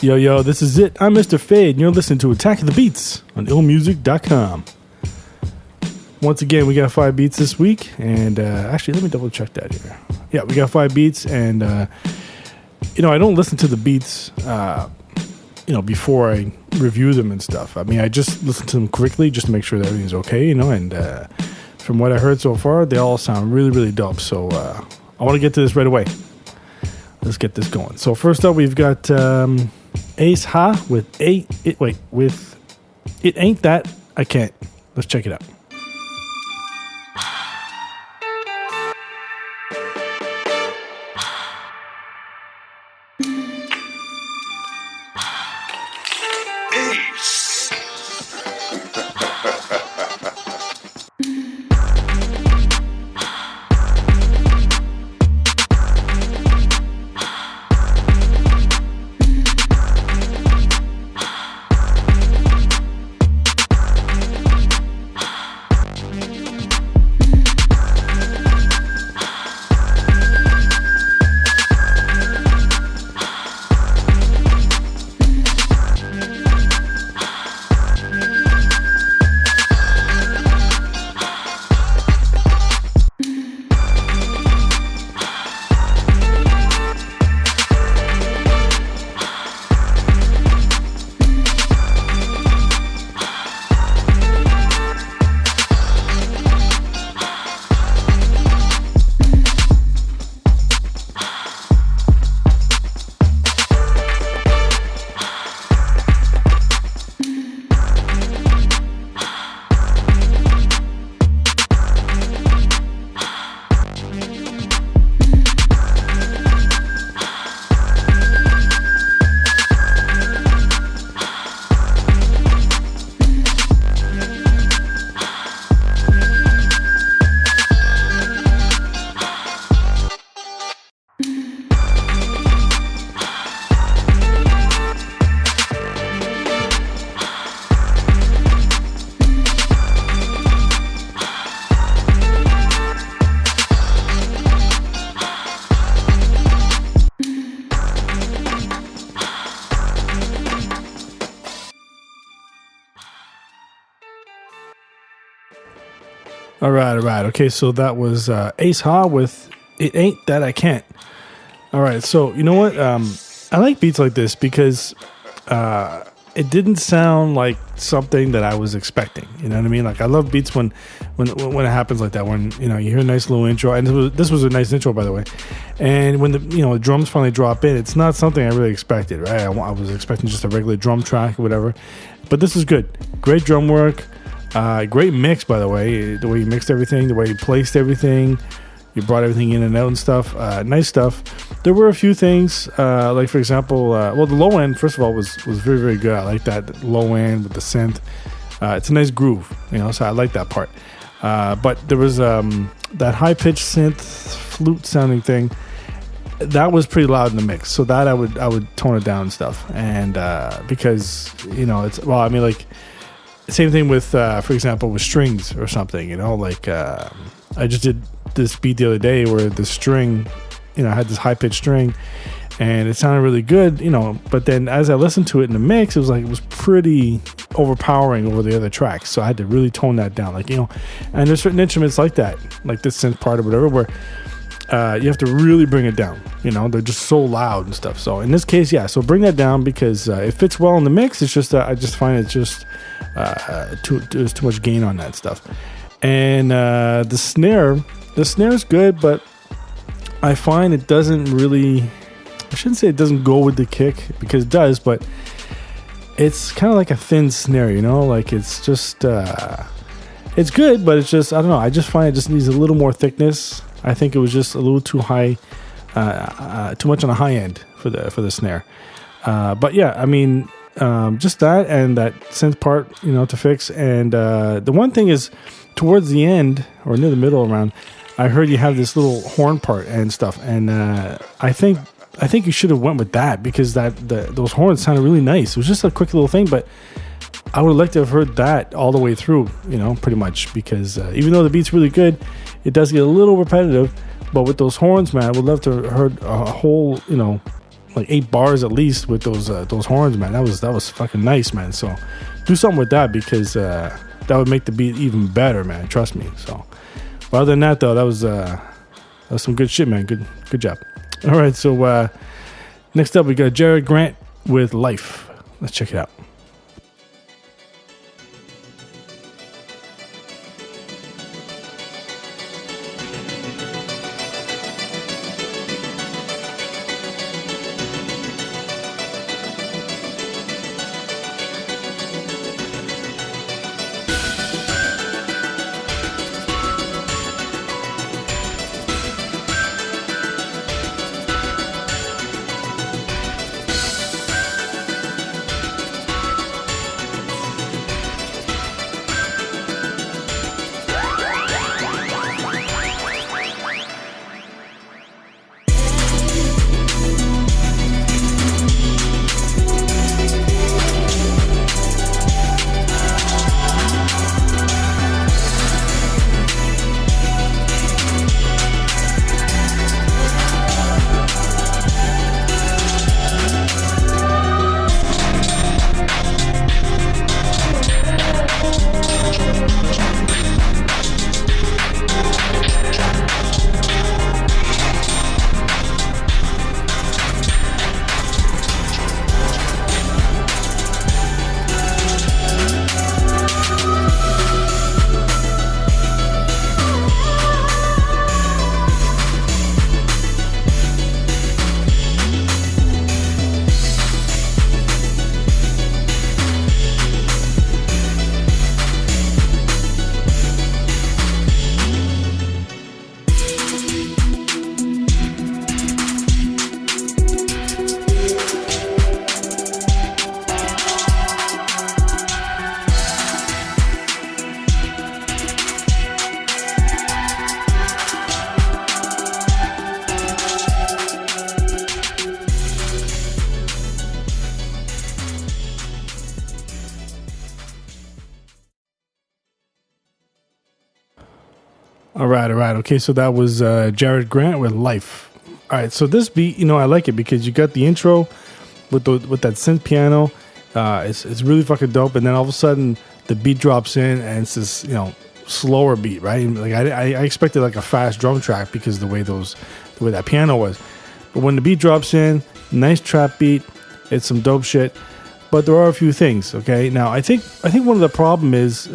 Yo, yo, this is it. I'm Mr. Fade, and you're listening to Attack of the Beats on IllMuzik.com. Once again, we got 5 beats this week, and actually, let me double check that here. Yeah, we got 5 beats, and I don't listen to the beats, before I review them and stuff. I mean, I just listen to them quickly just to make sure that everything's okay, and from what I heard so far, they all sound really, really dope. So I want to get to this right away. Let's get this going. So first up, we've got Ace Ha with It Ain't That I Can't. Let's check it out. All right. Okay, so that was Ace Ha with It Ain't That I Can't. All right, so you know what? I like beats like this because it didn't sound like something that I was expecting. You know what I mean? Like I love beats when it happens like that. When you hear a nice little intro, and this was a nice intro, by the way. And when the drums finally drop in, it's not something I really expected. Right? I was expecting just a regular drum track or whatever, but this is good. Great drum work. Great mix, by the way. The way you mixed everything, the way you placed everything, you brought everything in and out and stuff. Nice stuff. There were a few things, like for example, the low end, first of all, was very, very good. I like that low end with the synth. It's a nice groove, so I like that part. But there was that high pitched synth flute sounding thing that was pretty loud in the mix. So that I would tone it down and stuff. And because it's same thing with, for example, with strings or something, I just did this beat the other day where the string, I had this high-pitched string and it sounded really good, but then as I listened to it in the mix, it was pretty overpowering over the other tracks. So I had to really tone that down, and there's certain instruments like that, like this synth part or whatever, where you have to really bring it down. They're just so loud and stuff. So in this case, so bring that down because it fits well in the mix. It's just I just find it just there's too much gain on that stuff. And the snare is good, but I find it doesn't really. I shouldn't say it doesn't go with the kick because it does, but it's kind of like a thin snare. Like it's just it's good, but it's just I don't know. I just find it just needs a little more thickness. I think it was just a little too high, too much on the high end for the snare. But yeah, I mean, just that and that synth part, to fix. And the one thing is, towards the end or near the middle around, I heard you have this little horn part and stuff. And I think you should have went with that because those horns sounded really nice. It was just a quick little thing, but I would like to have heard that all the way through, pretty much, because even though the beat's really good, it does get a little repetitive. But with those horns, man, I would love to have heard a whole, like 8 bars at least with those horns, man. That was fucking nice, man. So do something with that, because that would make the beat even better, man. Trust me. So, but other than that, though, that was some good shit, man. Good job. All right, so next up we got Jared Grant with Life. Let's check it out. All right. Okay, so that was Jared Grant with Life. All right, so this beat, I like it because you got the intro with that synth piano. It's really fucking dope, and then all of a sudden the beat drops in, and it's this slower beat, right? Like I expected like a fast drum track because the way that piano was, but when the beat drops in, nice trap beat. It's some dope shit. But there are a few things. Okay, now I think one of the problems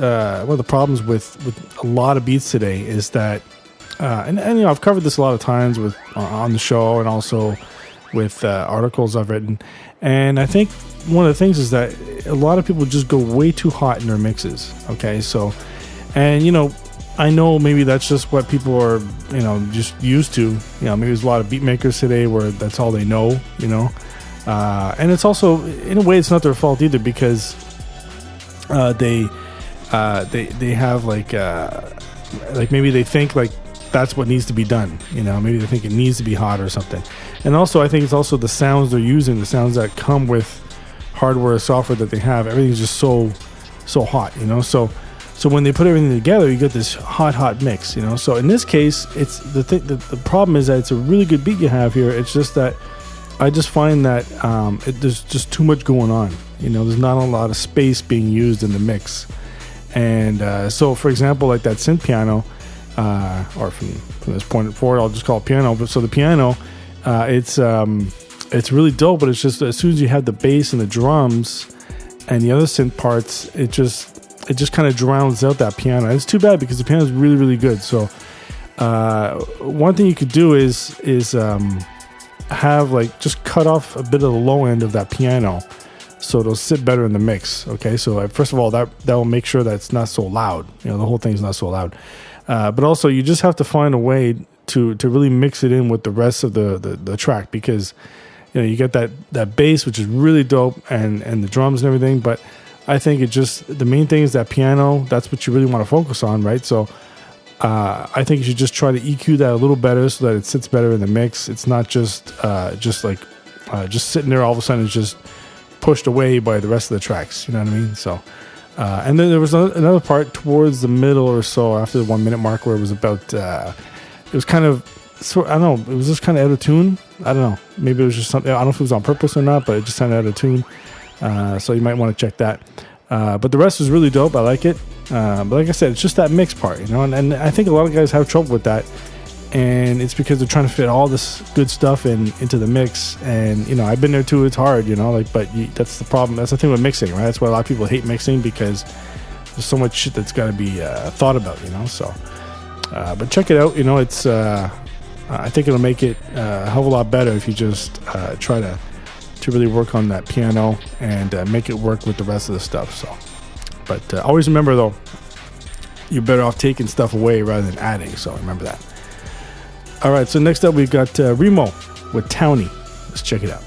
with a lot of beats today is that, and I've covered this a lot of times with on the show and also with articles I've written, and I think one of the things is that a lot of people just go way too hot in their mixes. Okay, so, and I know maybe that's just what people are just used to. Maybe there's a lot of beat makers today where that's all they know. And it's also, in a way, it's not their fault either, because they have like maybe they think like that's what needs to be done. Maybe they think it needs to be hot or something. And also, I think it's also the sounds they're using, the sounds that come with hardware, software that they have. Everything's just so hot. So when they put everything together, you get this hot mix. So in this case, it's the problem is that it's a really good beat you have here. It's just that I just find that there's just too much going on. There's not a lot of space being used in the mix. And so, for example, like that synth piano, or from this point forward, I'll just call it piano. But so the piano, it's really dope. But it's just as soon as you have the bass and the drums and the other synth parts, it just kind of drowns out that piano. And it's too bad because the piano is really, really good. So one thing you could do is have like just cut off a bit of the low end of that piano so it'll sit better in the mix. Okay, so first of all, that will make sure that it's not so loud. The whole thing's not so loud. But also, you just have to find a way to really mix it in with the rest of the track, because you get that bass, which is really dope, and the drums and everything. But I think the main thing is that piano. That's what you really want to focus on, right? So I think you should just try to EQ that a little better so that it sits better in the mix. It's not just sitting there all of a sudden. It's just pushed away by the rest of the tracks. You know what I mean? So, and then there was another part towards the middle or so after the 1 minute mark where it was about, it was kind of so I don't know. It was just kind of out of tune. I don't know. Maybe it was just something. I don't know if it was on purpose or not, but it just sounded out of tune. So you might want to check that. But the rest was really dope. I like it. But like I said, it's just that mix part, you know. And I think a lot of guys have trouble with that, and it's because they're trying to fit all this good stuff into the mix. And you know, I've been there too. It's hard, you know. Like, but that's the problem. That's the thing with mixing, right? That's why a lot of people hate mixing, because there's so much shit that's got to be thought about, you know. So, but check it out. You know, it's. I think it'll make it a hell of a lot better if you just try to really work on that piano and make it work with the rest of the stuff. So, but always remember though, you're better off taking stuff away rather than adding. So remember that. All right. So next up, we've got Remo with Townie. Let's check it out.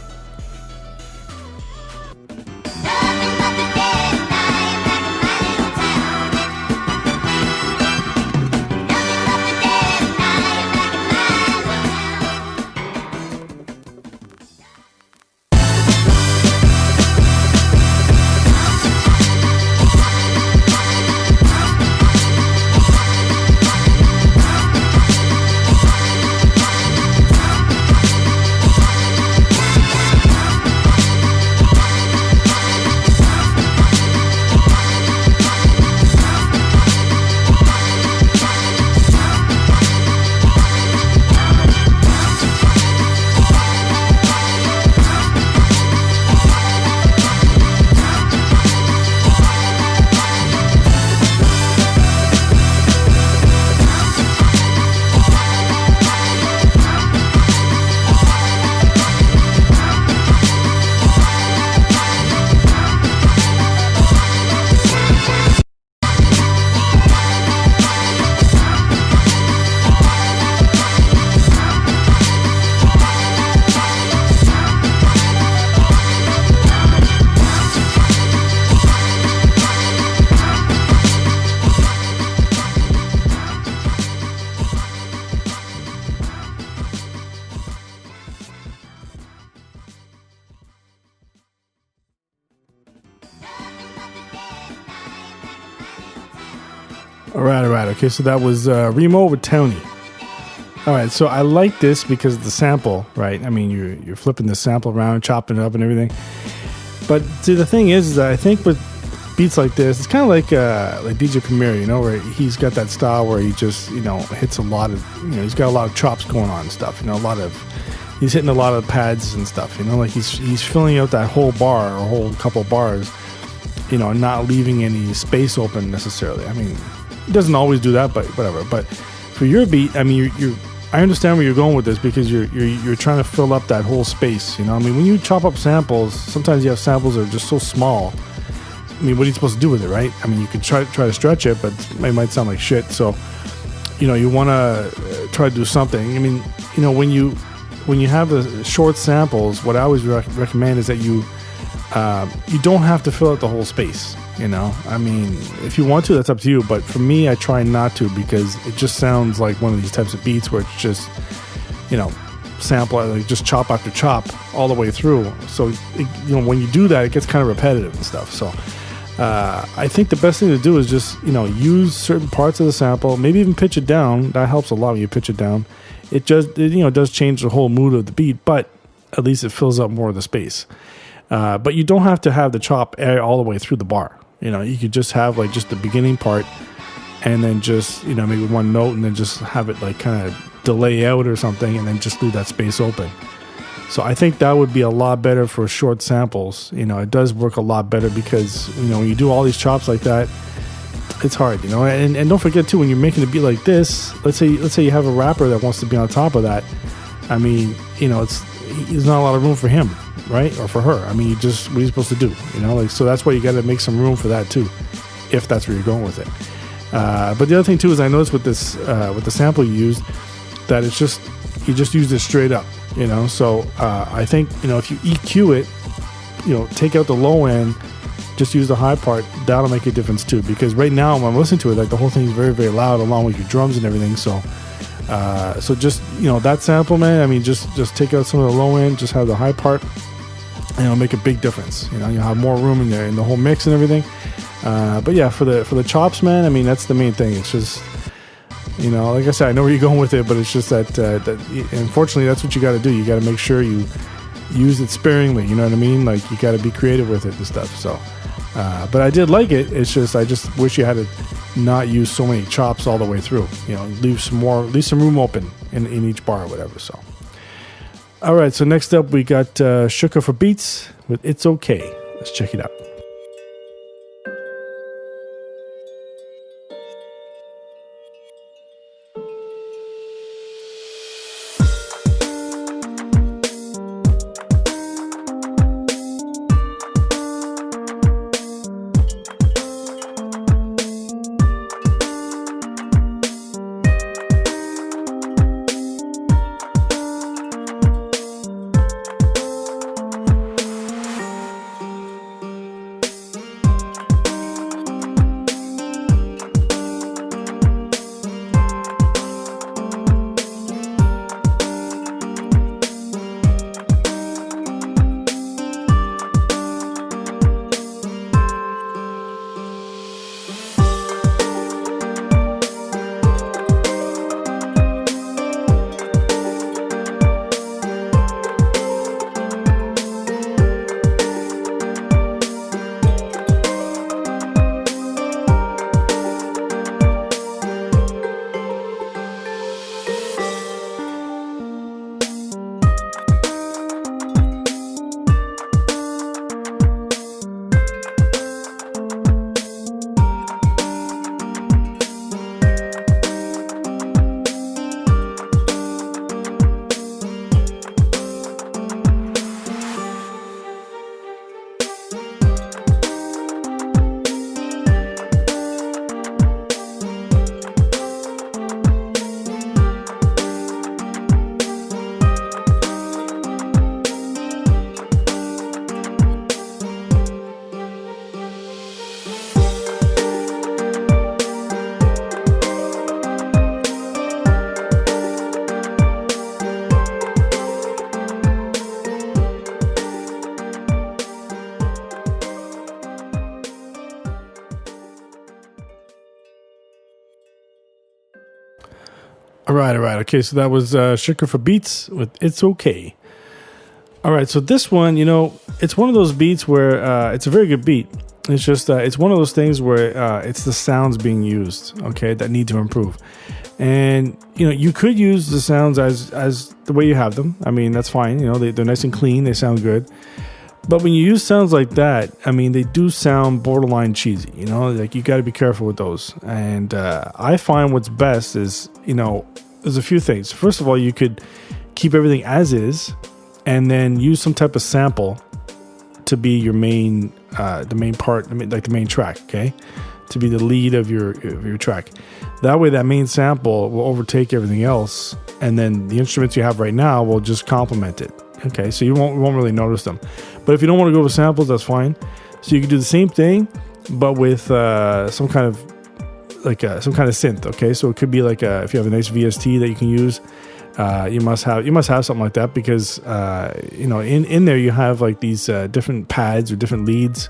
All right. Okay, so that was Remo with Townie. All right, so I like this because of the sample, right? I mean, you're flipping the sample around, chopping it up and everything. But see, the thing is that I think with beats like this, it's kind of like DJ Premier, you know, where he's got that style where he just, you know, hits a lot of, you know, he's got a lot of chops going on and stuff, you know, he's hitting a lot of pads and stuff, you know, like he's filling out that whole bar or whole couple bars, you know, not leaving any space open necessarily. I mean, he doesn't always do that, but whatever. But for your beat, I mean, I understand where you're going with this because you're trying to fill up that whole space, you know. I mean, when you chop up samples, sometimes you have samples that are just so small. I mean, what are you supposed to do with it, right? I mean, you can try to stretch it, but it might sound like shit. So, you know, you want to try to do something. I mean, you know, when you have the short samples, what I always recommend is that you don't have to fill out the whole space. You know, I mean, if you want to, that's up to you. But for me, I try not to because it just sounds like one of these types of beats where it's just, you know, sample, like just chop after chop all the way through. So, you know, when you do that, it gets kind of repetitive and stuff. So, I think the best thing to do is just, you know, use certain parts of the sample, maybe even pitch it down. That helps a lot when you pitch it down. It does change the whole mood of the beat, but at least it fills up more of the space. But you don't have to have the chop all the way through the bar. You know, you could just have like just the beginning part and then just, you know, maybe one note and then just have it like kind of delay out or something and then just leave that space open. So I think that would be a lot better for short samples. You know, it does work a lot better because, you know, when you do all these chops like that, it's hard, you know. And don't forget too, when you're making a beat like this, let's say you have a rapper that wants to be on top of that. I mean, you know, there's not a lot of room for him, right? Or for her. I mean, what are you supposed to do? You know, like, so that's why you got to make some room for that too, if that's where you're going with it. But the other thing too is I noticed with this, with the sample you used, that it's just, you just use this straight up, you know? So, I think, you know, if you EQ it, you know, take out the low end, just use the high part, that'll make a difference too. Because right now when I'm listening to it, like the whole thing is very, very loud along with your drums and everything. So, so just, you know, that sample, man, I mean, just take out some of the low end, just have the high part, and it'll make a big difference. You know, you'll have more room in there in the whole mix and everything. But yeah, for the chops, man, I mean, that's the main thing. It's just, You know, like I said, I know where you're going with it, but it's just that unfortunately, that's what you got to do. You got to make sure you use it sparingly. You know what I mean? Like, you got to be creative with it and stuff. So, but I did like it. It's just I just wish you had to not use so many chops all the way through. You know, leave some room open in each bar or whatever. So, all right. So next up, we got Shuka for Beats with "It's Okay." Let's check it out. All right. Okay, so that was Shuka for Beats with "It's Okay." All right, so this one, you know, it's one of those beats where it's a very good beat. It's just it's one of those things where it's the sounds being used, okay, that need to improve. And you know, you could use the sounds as the way you have them. I mean, that's fine. You know, they're nice and clean. They sound good. But when you use sounds like that, I mean, they do sound borderline cheesy. You know, like you got to be careful with those. And I find what's best is, you know, there's a few things. First of all, you could keep everything as is, and then use some type of sample to be your main, the main part, like the main track. Okay, to be the lead of your track. That way, that main sample will overtake everything else, and then the instruments you have right now will just complement it. Okay, so you won't really notice them. But if you don't want to go with samples, that's fine. So you can do the same thing, but with some kind of synth. Okay, so it could be like if you have a nice VST that you can use, you must have something like that, because you know, in there you have like these different pads or different leads.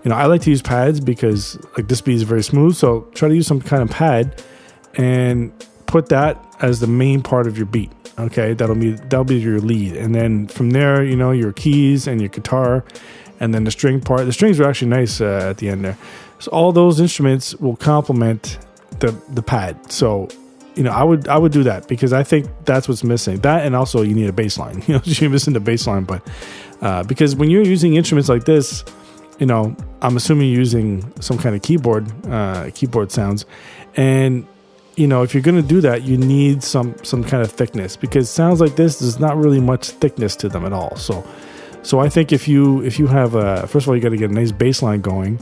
You know, I like to use pads because like this beat is very smooth. So try to use some kind of pad and put that as the main part of your beat. Okay, that'll be your lead, and then from there, you know, your keys and your guitar, and then the string part. The strings are actually nice at the end there. So all those instruments will complement the pad. So, you know, I would do that, because I think that's what's missing. That, and also you need a bass line. You know, you're missing the bass line, but because when you're using instruments like this, you know, I'm assuming you're using some kind of keyboard sounds, and you know, if you're going to do that, you need some kind of thickness, because sounds like this, there's not really much thickness to them at all. So I think if you have first of all, you got to get a nice bass line going,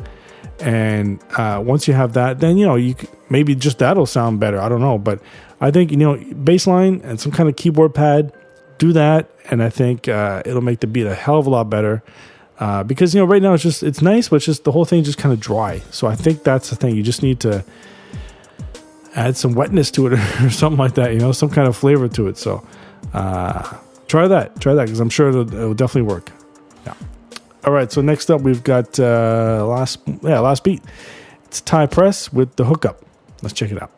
and once you have that, then, you know, maybe just that'll sound better. I don't know, but I think, you know, bass line and some kind of keyboard pad, do that, and I think it'll make the beat a hell of a lot better. Because, you know, right now it's nice, but it's just the whole thing just kind of dry. So I think that's the thing. You just need to add some wetness to it or something like that, you know, some kind of flavor to it. So try that, because I'm sure it'll definitely work. Yeah. All right, so next up we've got last beat. It's Thai Press with the Hookup. Let's check it out.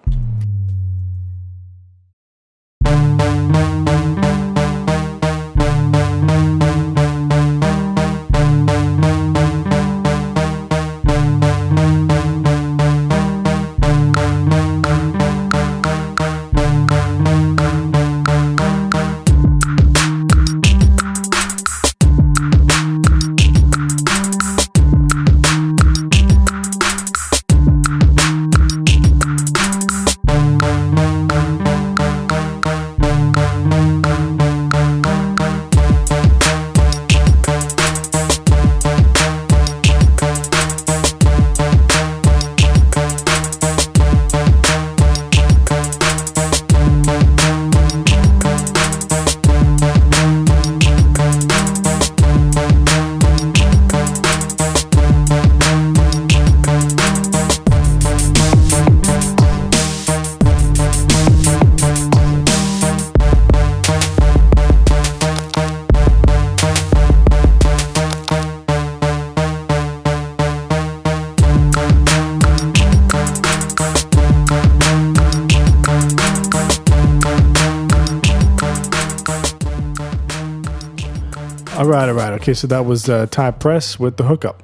All right. Okay, so that was Ty Press with the hookup.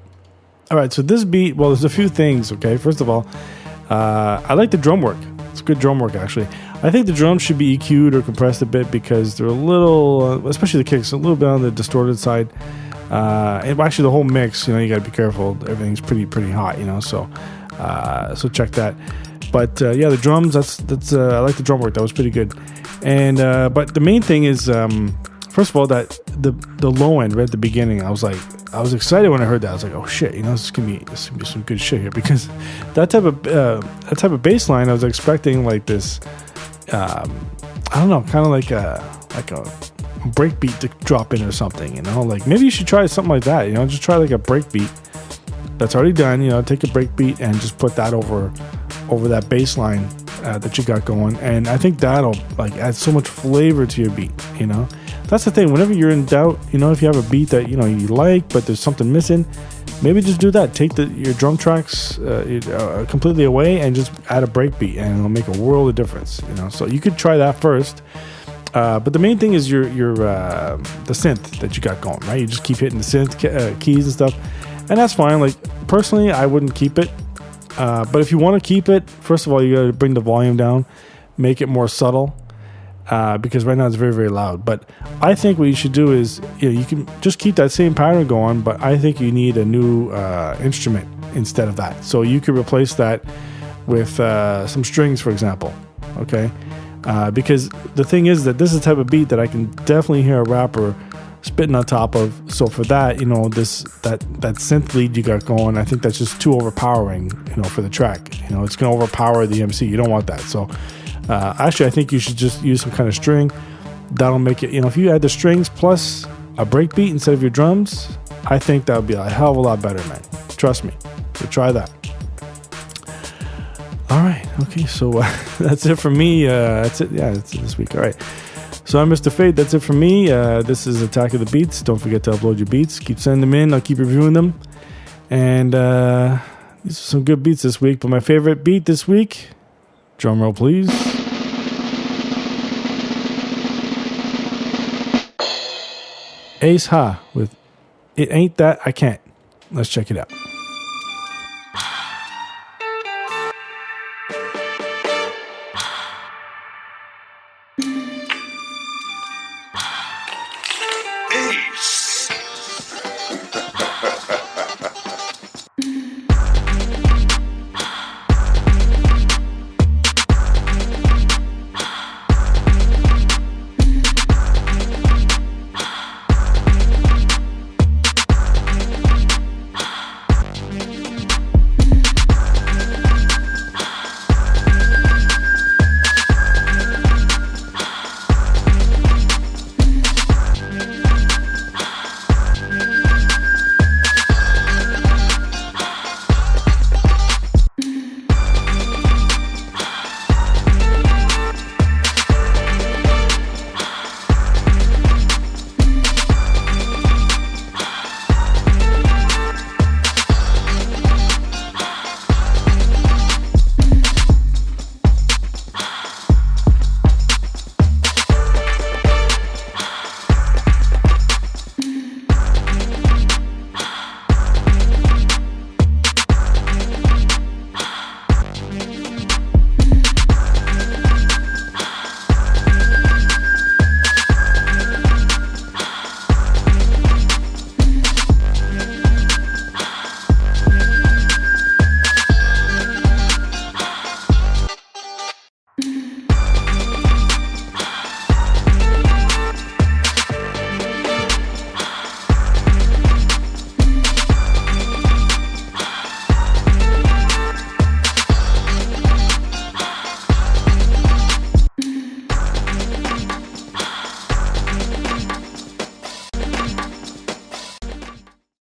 All right, so this beat, well, there's a few things, okay? First of all, I like the drum work. It's good drum work, actually. I think the drums should be EQ'd or compressed a bit because they're a little, especially the kicks, a little bit on the distorted side. And actually, the whole mix, you got to be careful. Everything's pretty hot, so check that. But yeah, the drums, that's I like the drum work. That was pretty good. And but the main thing is, first of all, that the low end right at the beginning, I was excited when I heard that. I was like, oh shit, this is gonna be some good shit here, because that type of bass line, I was expecting like this, I don't know, kind of like a breakbeat to drop in or something, like maybe you should try something like that, just try like a breakbeat that's already done, take a breakbeat and just put that over that bass line that you got going, and I think that'll like add so much flavor to your beat, That's the thing. Whenever you're in doubt, if you have a beat that you like, but there's something missing, maybe just do that. Take your drum tracks completely away and just add a break beat, and it'll make a world of difference. So you could try that first. But the main thing is your the synth that you got going, right? You just keep hitting the synth keys and stuff, and that's fine. Like personally, I wouldn't keep it. But if you want to keep it, first of all, you got to bring the volume down, make it more subtle. Because right now it's very, very loud. But I think what you should do is, you can just keep that same pattern going, but I think you need a new instrument instead of that. So you could replace that with some strings, for example. Okay, because the thing is that this is the type of beat that I can definitely hear a rapper spitting on top of. So for that, that synth lead you got going, I think that's just too overpowering, for the track. It's going to overpower the MC. You don't want that. So. Actually, I think you should just use some kind of string. That'll make it, if you add the strings plus a break beat instead of your drums, I think that would be a hell of a lot better, man. Trust me. So try that. All right. Okay. So that's it for me. That's it. Yeah, that's it this week. All right. So I'm Mr. Fate. That's it for me. This is Attack of the Beats. Don't forget to upload your beats. Keep sending them in. I'll keep reviewing them. And these are some good beats this week. But my favorite beat this week, drum roll, please. Ace Ha with It Ain't That I Can't. Let's check it out.